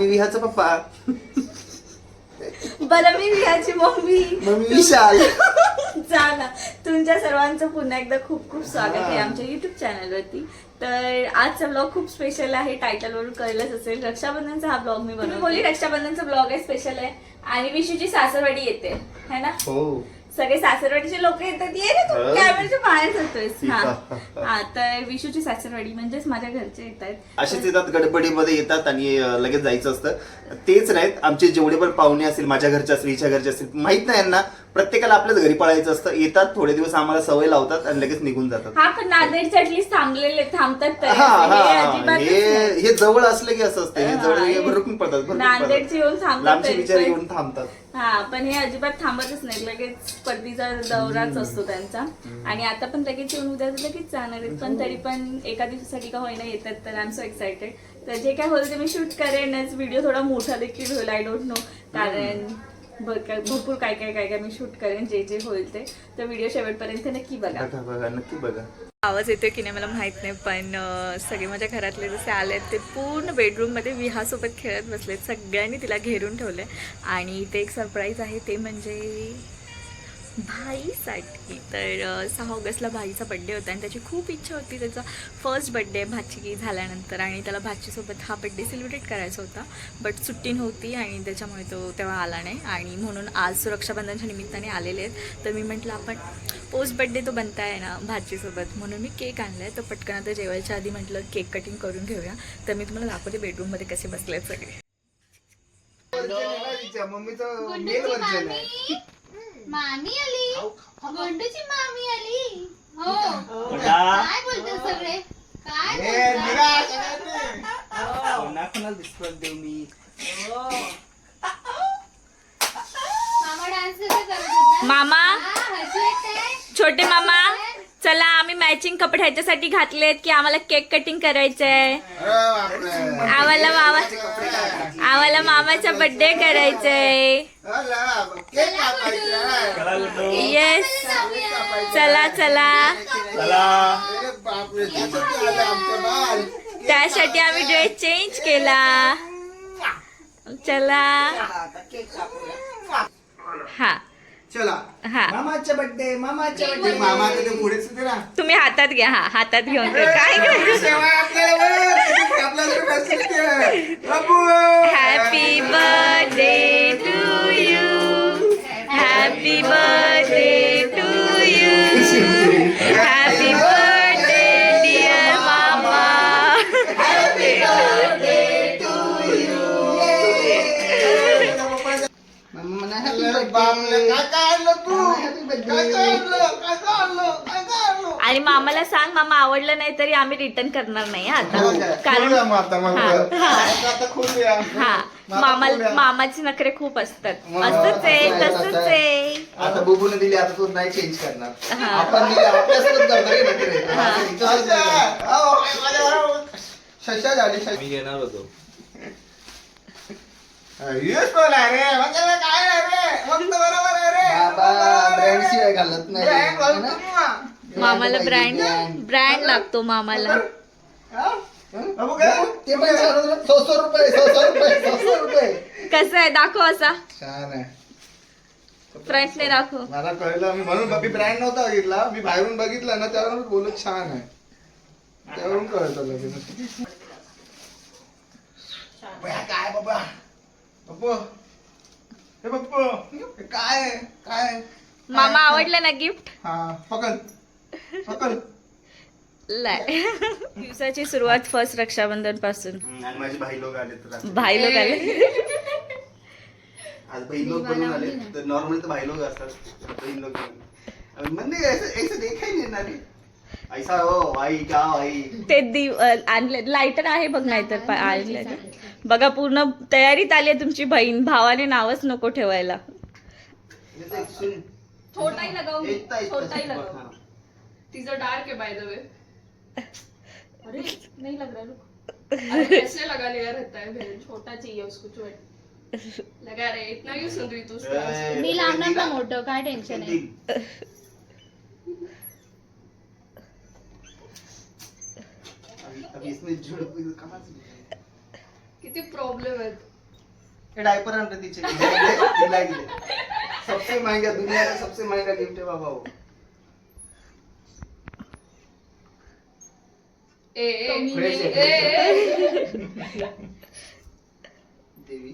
मी विहाचा पप्पा. बरं मी विहाची मम्मी विशाल. ना. तुमच्या सर्वांचं पुन्हा एकदा खूप खूप स्वागत आहे आमच्या युट्यूब चॅनलवरती. तर आजचा ब्लॉग खूप स्पेशल आहे. टायटलवरून कळलंच असेल, रक्षाबंधनचा हा ब्लॉग मी बोलली. रक्षाबंधनचा ब्लॉग आहे, स्पेशल आहे. आणि विशूची सासरवाडी येते है ना. हो, सगळे सासरवाडीचे लोक येतात. ये रे तू कॅमेऱ्याच्या बाहेर जातोयस. हा तर विशूची सासरवाडी म्हणजेच माझ्या घरचे येत आहेत. असेच येतात, गडबडीमध्ये येतात आणि लगेच जायचं असतं. तेच नाहीत, आमचे जेवढे पण पाहुणे असतील, माझ्या घरचे असतील, हिच्या घरचे असतील, माहित नाही यांना, प्रत्येकाला आपल्याच घरी पळायचं असतं. येतात, थोडे दिवस आम्हाला सवय लावतात आणि लगेच निघून जातात. हा पण नांदेडच्या ऍटलीस्ट थांबतात तरी. हे जवळ असलं की असं असतं. हे जवळ भरपूर पडतात, नांदेडचे येऊन थांबतात, लांबचे विचार येऊन थांबतात. हा पण हे अजिबात थांबतच नाही. लगेच परतीचा दौराच असतो त्यांचा. आणि आता पण लगेच येऊन उद्या लगेच जाणार आहेत. पण तरी पण एका दिवसासाठी का होईना येतात. तर आय एम सो एक्सायटेड. तर जे काय होईल ते मी शूट करेनच. व्हिडिओ थोडा मोठा देखील होईल, आय डोंट नो. कारण भरपूर काय काय मी शूट करेन, जे जे होईल ते. तर व्हिडिओ शेवटपर्यंत नक्की बघा. नक्की बघा. आवाज येतोय की नाही मला माहित नाही, पण सगळे माझ्या घरातले जसे आले ते पूर्ण बेडरूममध्ये विहासोबत खेळत बसलेत. सगळ्यांनी तिला घेरून ठेवले. आणि ते एक सरप्राईज आहे, ते म्हणजे भाईसाठी. तर 6 ऑगस्टला भाईचा बड्डे होता आणि त्याची खूप इच्छा होती, त्याचा फर्स्ट बड्डे भाची झाल्यानंतर, आणि त्याला भाचीसोबत हा बड्डे सेलिब्रेट करायचा होता. बट सुट्टी नव्हती आणि त्याच्यामुळे तो तेव्हा आला नाही. आणि म्हणून आज रक्षाबंधनच्या निमित्ताने आलेले आहेत. तर मी म्हटलं आपण पोस्ट बड्डे तो बनताय ना भाचीसोबत, म्हणून मी केक आणला आहे. तर पटकन आता जेवायच्या आधी म्हटलं केक कटिंग करून घेऊया. तर मी तुम्हाला दाखवते बेडरूममध्ये कसे बसले आहेत सगळे. मामी आली, गोंडूची मामी आली. हो काय बोलतो सगळे, काय मामा डान्स करत होता. मामा, हसू येतंय. छोटे मामा, चला आम्ही मॅचिंग कपडे ह्याच्यासाठी घातलेत की आम्हाला केक कटिंग करायचंय. आम्हाला मामाचा बर्थडे करायचंय. येस, चला चला. त्यासाठी आम्ही ड्रेस चेंज केला. चला. हा चला. हा, मामाचा बर्थडे, मामाचा बर्थडे. मामा ते पुढेच होते ना. तुम्ही हातात घ्या. हा हातात घेऊन काय happy birthday to you, happy birthday to you, happy birthday dear मामा. आणि मामाला सांग, मामा आवडलं नाही तरी आम्ही रिटर्न करणार नाही आता. कारण मामाचे नखरे खूप असतात. असंच आहे, तसंच आहे. आता बुबूने दिली, आता तू नाही चेंज करणार. आपण दिली, आपल्यासोबत शशा झाली. मी घेणार होतो. मामाला ब्रँड लागतो मामाला. कसं आहे दाखव, असा छान आहे. फ्रंटने दाखव. मला कळलं, मी म्हणून मी ब्रँड नव्हता बघितला, मी बाहेरून बघितलं ना त्यावर बोलत छान आहे, त्यावरून कळतं लगेच. काय बाबा पप्पू, हे पप्पू काय काय मामा आवडलं ना गिफ्ट? हा पकड पकड. दिवसाची सुरुवात फर्स्ट रक्षाबंधन पासून. आणि माझे भाई लोक आले. भाई लोक आले. आज बहीण लोक बनून आले. तर नॉर्मली तर भाई लोक असतात, बहीण लोक म्हणजे ऐसे देखा ही नाही ना. ऐसा हो भाई क्या भाई. ते आणले लायटर आहे बघ, नाहीतर आणले बघा. पूर्ण तयारीत आली आहे तुमची बहीण. भावाने नावच नको ठेवायला. छोटा ही लगाओ, छोटा ही लगाओ. टीजर डार्क है बाय द वे. अरे नहीं लग रहा, रुक. कैसे लगा लिया रहता है, फिर छोटा चाहिए उसको. लगा रहे, इतना क्यों सुन रही तू उसका? मी लावणार ना मोठं, काय टेन्शन आहे. अभी इसमें कहाँ से किती प्रॉब्लेम आहेत. ये डायपर आन रे तिचे तिला गेले सबसे महंगा दुनिया का सबसे महंगा गिफ्ट है बाबा वो फ्रेश है देवी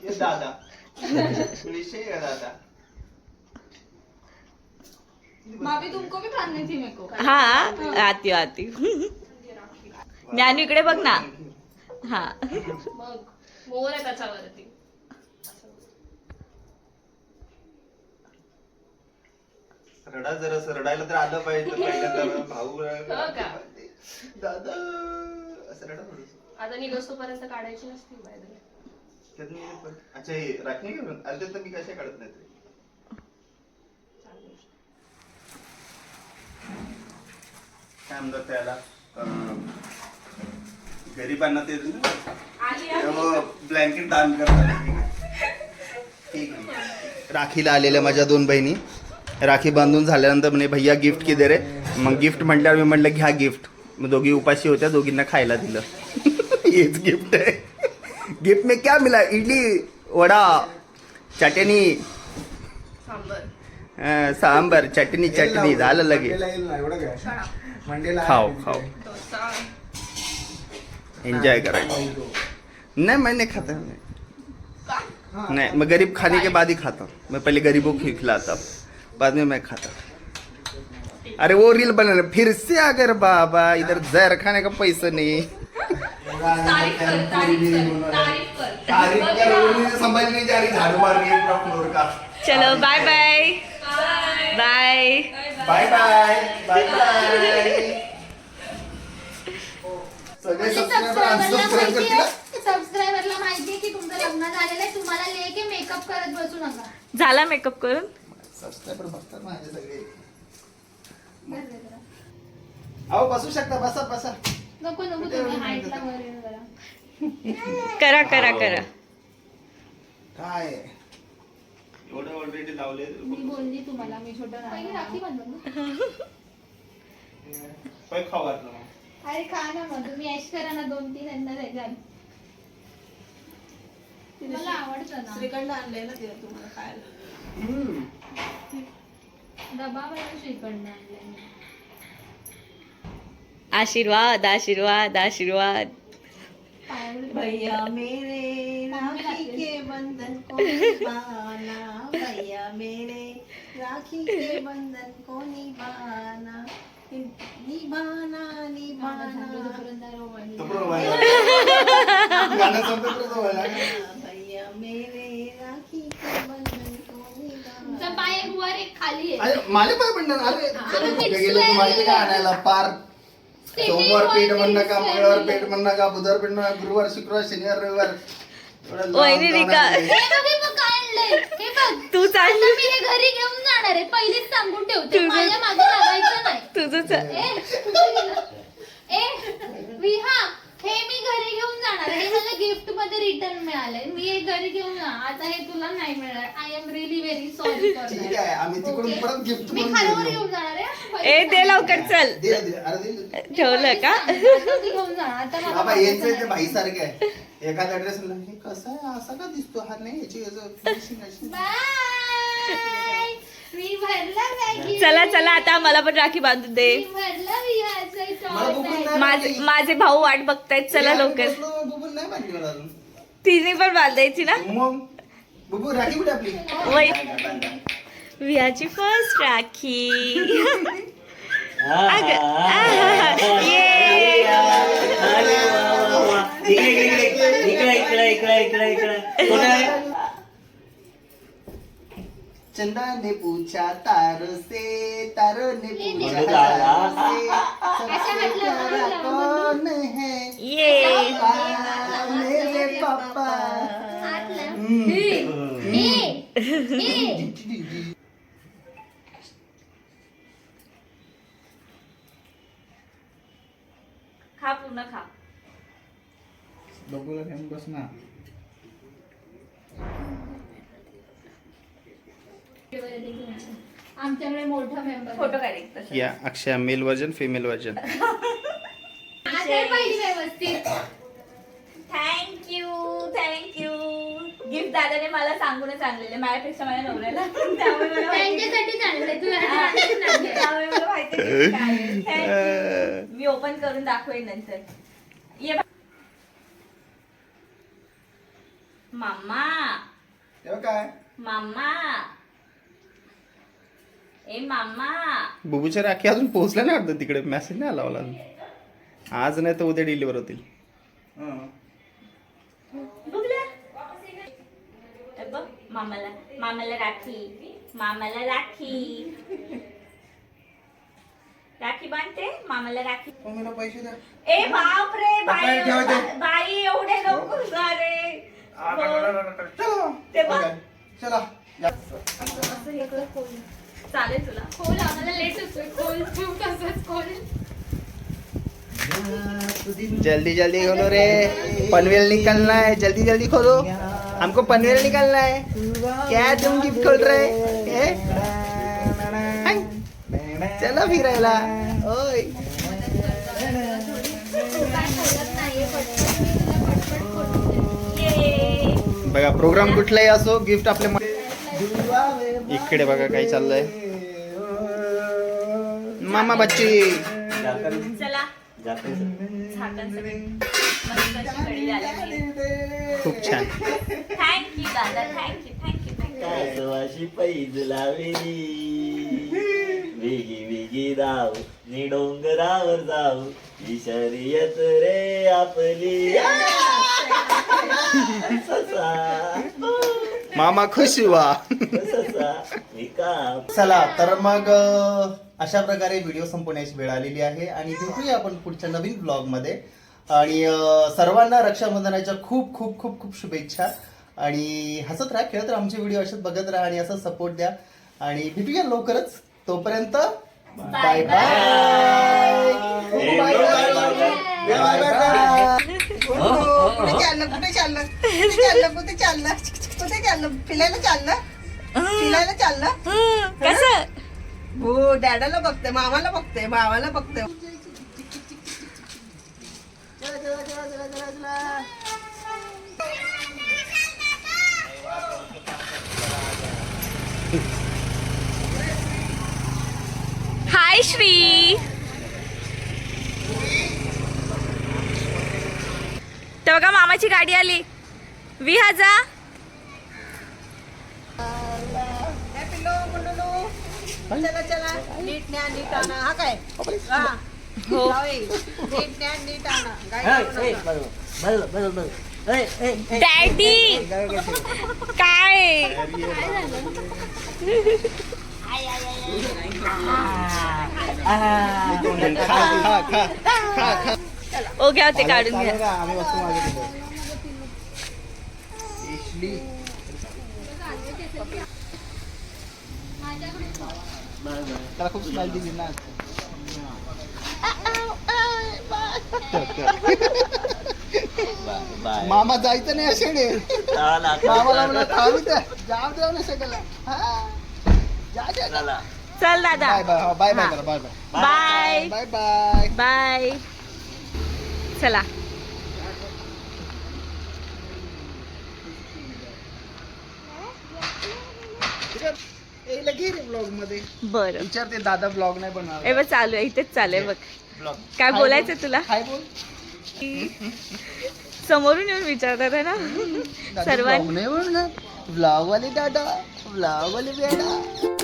ये दादा विषय है दादा भाभी तुमको भी बांधनी थी मेरे को हा आती आती ज्ञानू इकडे बघ ना हा मग मोर आहे त्याच्यावरती रडा जरा रडायला तर आलं पाहिजे पहिल्यांदा भाऊ हो का? दादा असं रडा थोडंसं. आता निघतोपर्यंत काढायची नसती बाय त्यात मी अच्छा हे राखणी करून आले तर मी कशा काढत नाही ते. काय म्हणतात त्याला गरिबांना ते ब्लँकेट दान करतात ठीक आहे. राखीला आलेल्या माझ्या 2 बहिणी राखी बांधून झाल्यानंतर म्हणे भैया गिफ्ट की दे रे मग गिफ्ट म्हटल्यावर मी म्हटलं घ्या गिफ्ट मग दोघी उपाशी होत्या दोघींना खायला दिलं हेच गिफ्ट आहे गिफ्ट में क्या मिला इडली वडा चटणी सांबर चटणी चटणी झालं लगे खाओ खाओ एंजॉय करायचं नहीं मैं नहीं खाता नहीं मैं गरीब खाने के बाद ही खाता हूँ मैं पहले गरीबों को खिलाता बाद में मैं खाता अरे वो रील बनाना फिर से अगर बाबा इधर जहर खाने का पैसा नहीं समझ नहीं जा रही झाड़ू मार रही है पूरा फ्लोर का चलो bye bye bye bye bye bye bye सगळे सबस्क्राइबर सबस्क्रायबरला माहितीये की तुमचं लग्न झालेलं आहे तुम्हाला लेके मेकअप करत बसू नका झाला मेकअप करून सबस्क्राइबर बघतात माझे सगळे अहो बसू शकता बसा बसा नको नको तुम्ही हाईटला वर येऊन जरा करा करा करा काय एवढं ऑलरेडी लावले मी बोलली तुम्हाला मी छोटं पहिली राखी बांधून काय खाऊ घातलं अरे खा ना मग तुम्ही ऐश करा ना 2-3 यंदा त्याच्यात तुम्हाला आवडतं ना श्रीखंड आणलंय ना तिला तुम्हाला खायला डबा भरून श्रीखंड आणलाय आशीर्वाद आशीर्वाद आशीर्वाद भैया मेरे राखी के बंधन को निभाना भैया मेरे राखी के बंधन को निभाना निभाना निभाना भैया मेरे राखी के बंधन को निभाना तुमचा पाय एक वर एक खाली आहे अरे माले पाय पडणार अरे कुठे गेलो तू माहिती का आणायला पार सोमवार पेट म्हण नका मंगळवार पेट म्हण नका बुधवार पेट म्हण गुरुवार शुक्रवार शनिवार रविवार एवढं लांब वहिनी जाऊन रिका- आणलंय. हे बघ हे बघ काय आणलंय हे बघ तू चाल आता मी हे घरी घेऊन जाणार आहे पहिलीच सांगून ठेवते माझ्या मागे लागायचं नाही तुझंच विहा हे मी घरी घेऊन जाणार हे मला गिफ्ट मध्ये रिटर्न मिळालंय मी हे घरी घेऊन जाणार आता हे तुला नाही मिळणार I am really very sorry for ठीक आहे आम्ही तिकडून परत गिफ्ट मी करून खालवर देऊ. घेऊन जाणार आहे ए दे लवकर चल दे दे अरे दे ठेवलं का घेऊन जाणार आता मला बाबा यांचे ते भाई सारखे आहे एखादा ड्रेस हे कसं आहे असा का दिसतो हा नाही याची फिनिशिंग अशी बाय मी भरला बॅगी चला चला आता मला पण राखी बांधून दे मी भरला विहाचं मला बुबुन टॉय नाही माझे माझे भाऊ वाट बघतायत चला लवकर बुबुन नाही बांधली मला अजून तिने पण बांधायची ना मग बुबू राखी कुठे आपली वै विहाची फर्स्ट राखी अगं, आहा, ये. चंदा ने पूछा तारो से तारो ने पूछा तारो से सबसे प्यारा कौन है ये पापा, मेरे पापा हात लाव. हम्म. ए खा पूर्ण खा बघूला घेऊन बस ना आमच्याकडे मोठा मेंबर फोटो काढ या अक्षय मेल वर्जन फिमेल वर्जन साखर पाहिजे व्यवस्थित. थँक्यू. गिफ्ट दादाने मला सांगूनच आणलेले, माझ्यापेक्षा माझ्या नवऱ्याला. त्यामुळे मला माहिती- त्यांच्यासाठीच आणलंय, तुझ्यासाठी आणलंय. त्यामुळे मला माहिती आहे काय आहे. Thank you. मी ओपन करून दाखवेन नंतर. ये बघ. मामा काय मामा ए मामा. बुबूच्या राखी अजून पोहोचल्या नाही वाटतं तिकडे, मेसेज नाही आला मला अजून. आज नाही तर उद्या डिलिव्हर होतील. बघल्या? हे बघ, मामाला राखी बांधते, मामाला राखी. पैसे द्या. ए बाप रे, पप्पा ठेवा ते. बाई एवढे नको अरे. ते बघ. चला असं हे कर, खोल. चालेल तुला. खोल, आम्हाला लेट होतोय. खोल तू तसंच खोल. जल्दी जल्दी खोलो रे, पनवेल निकलना है. जल्दी जल्दी खोलो, हमको पनवेल निकलना है. क्या तुम गिफ्ट खोल रहे हाय. चलो फिरायला. ओय ये. बघा, प्रोग्राम कुठलाही असो, गिफ्ट आपले इकडे बघा काय चाललंय. मामा बच्ची चला झाकण सगळं मस्त अशी कढी झाली. खूप छान. थँक्यू दादा, थँक्यू. अशी पैज लावेली वेगी वेगी धाव नि डोंगरावर जाऊ ही शर्यत रे आपली. ससा मामा खुश हुआ. ससा मी का. चला तर मग अशा प्रकारे व्हिडिओ संपवण्याची वेळ आलेली आहे आणि भेटूया आपण पुढच्या नवीन ब्लॉग मध्ये. आणि सर्वांना रक्षाबंधनाच्या खूप खूप खूप खूप शुभेच्छा. आणि हसत राहा, खेळत राहा, आमचे व्हिडिओ असेच बघत राहा आणि असं सपोर्ट द्या. आणि भेटूया लवकरच. तोपर्यंत बाय बाय बाय कुठे चाललं फिरायला चाललं. कसं हो, डॅडाला बघते, मामाला बघते, भावाला बघते. हाय श्री. तर बघा, मामाची गाडी आली. विहाजा. चला चला, नीट न्या नीट आणा. हा काय हा हो. जावई, नीट न्या नीट आणा. गाडी आणू नका. डॅडी काय ओ घ्या ते काढून घ्या. आम्ही वस्तू मागितली. त्याला खूप स्माइल दिली ना. मामा जायचं नाही असे मामाला म्हणा थांबू द्या, जाऊ देऊ ना सगळ्याला. चल दादा. Bye bye. बाय बाय करा. Bye bye. Bye bye bye. Bye. चला. ब्लॉग मध्ये बरं. विचारते दादा ब्लॉग नाही बनवणार. ए बघ, चालू आहे, इथेच चालू आहे बघ. ब्लॉग काय बोलायचं तुला? काय बोल. समोरून येऊन विचारतात आहे ना सर्वांनी. ब्लॉग वाले दादा, ब्लॉग वाले बेडा.